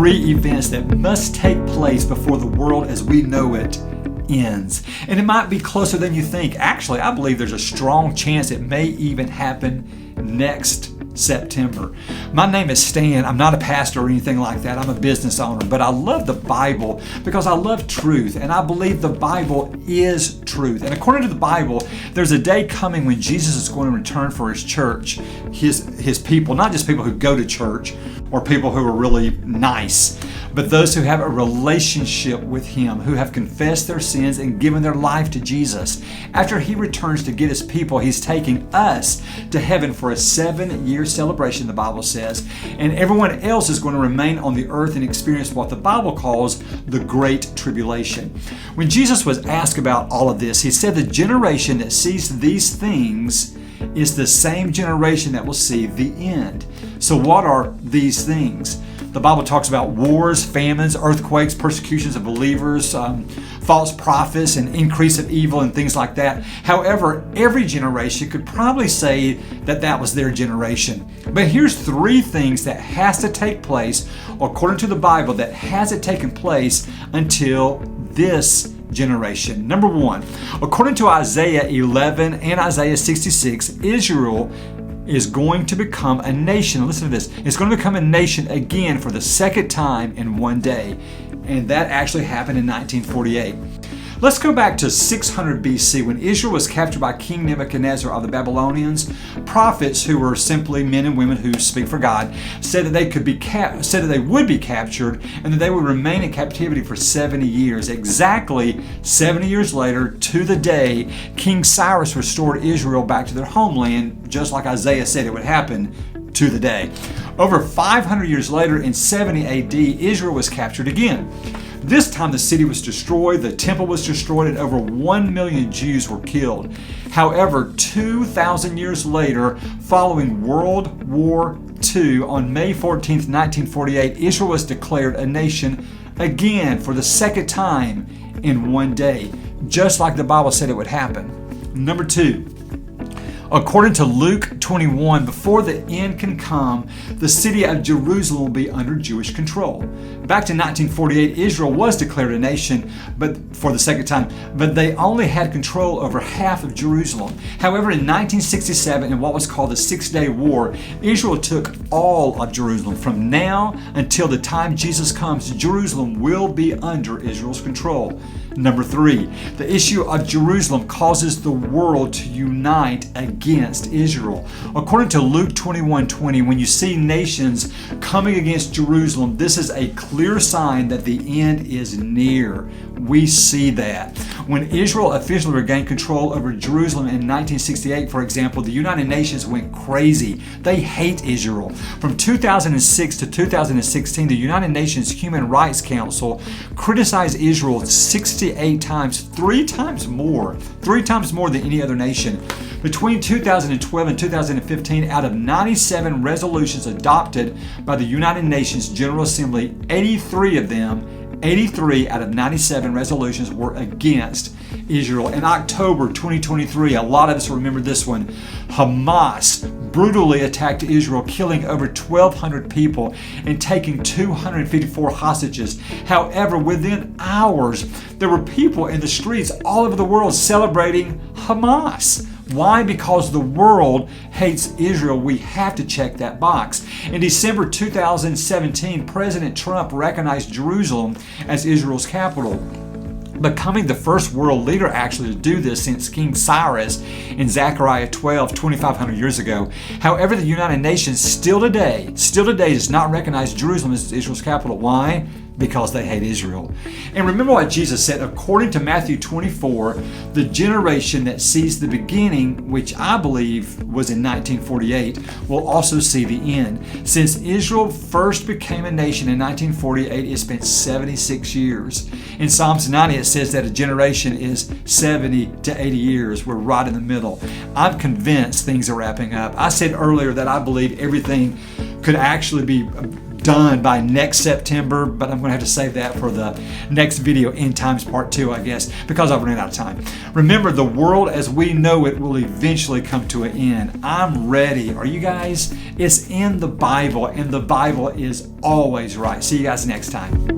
three events that must take place before the world as we know it ends. And it might be closer than you think. Actually, I believe there's a strong chance it may even happen next September. My name is Stan. I'm not a pastor or anything like that. I'm a business owner, but I love the Bible because I love truth, and I believe the Bible is truth. And according to the Bible, there's a day coming when Jesus is going to return for his church, his people, not just people who go to church or people who are really nice, but those who have a relationship with him, who have confessed their sins and given their life to Jesus. After he returns to get his people, he's taking us to heaven for a 7-year celebration, the Bible says, and everyone else is going to remain on the earth and experience what the Bible calls the Great Tribulation. When Jesus was asked about all of this, he said the generation that sees these things is the same generation that will see the end. So what are these things? The Bible talks about wars, famines, earthquakes, persecutions of believers, false prophets, and increase of evil and things like that. However, every generation could probably say that that was their generation. But here's 3 things that has to take place, according to the Bible, that hasn't taken place until this generation. Number 1, according to Isaiah 11 and Isaiah 66, Israel is going to become a nation. Listen to this. It's going to become a nation again for the second time in one day. And that actually happened in 1948. Let's go back to 600 BC when Israel was captured by King Nebuchadnezzar of the Babylonians. Prophets, who were simply men and women who speak for God, said that they would be captured and that they would remain in captivity for 70 years. Exactly 70 years later, to the day, King Cyrus restored Israel back to their homeland, just like Isaiah said it would happen to the day. Over 500 years later, in 70 AD, Israel was captured again. This time the city was destroyed, the temple was destroyed, and over 1 million Jews were killed. However, 2,000 years later, following World War II, on May 14, 1948, Israel was declared a nation again for the second time in one day, just like the Bible said it would happen. Number 2. According to Luke 21, before the end can come, the city of Jerusalem will be under Jewish control. Back to 1948, Israel was declared a nation, but for the second time, but they only had control over half of Jerusalem. However, in 1967, in what was called the 6-Day War, Israel took all of Jerusalem. From now until the time Jesus comes, Jerusalem will be under Israel's control. Number 3, the issue of Jerusalem causes the world to unite against Israel. According to Luke 21:20, when you see nations coming against Jerusalem, this is a clear sign that the end is near. We see that. When Israel officially regained control over Jerusalem in 1968, for example, the United Nations went crazy. They hate Israel. From 2006 to 2016, the United Nations Human Rights Council criticized Israel 68 times, 3 times more than any other nation. Between 2012 and 2015, out of 97 resolutions adopted by the United Nations General Assembly, 83 out of 97 resolutions were against Israel. In October 2023, a lot of us remember this one, Hamas brutally attacked Israel, killing over 1,200 people and taking 254 hostages. However, within hours, there were people in the streets all over the world celebrating Hamas. Why? Because the world hates Israel. We have to check that box. In December 2017, President Trump recognized Jerusalem as Israel's capital, becoming the first world leader actually to do this since King Cyrus in Zechariah 12, 2,500 years ago. However, the United Nations still today does not recognize Jerusalem as Israel's capital. Why? Because they hate Israel. And remember what Jesus said, according to Matthew 24, the generation that sees the beginning, which I believe was in 1948, will also see the end. Since Israel first became a nation in 1948, it spent 76 years. In Psalms 90, it says that a generation is 70 to 80 years. We're right in the middle. I'm convinced things are wrapping up. I said earlier that I believe everything could actually be done by next September, but I'm going to have to save that for the next video, End Times Part 2, I guess, because I've run out of time. Remember, the world as we know it will eventually come to an end. I'm ready. Are you guys? It's in the Bible, and the Bible is always right. See you guys next time.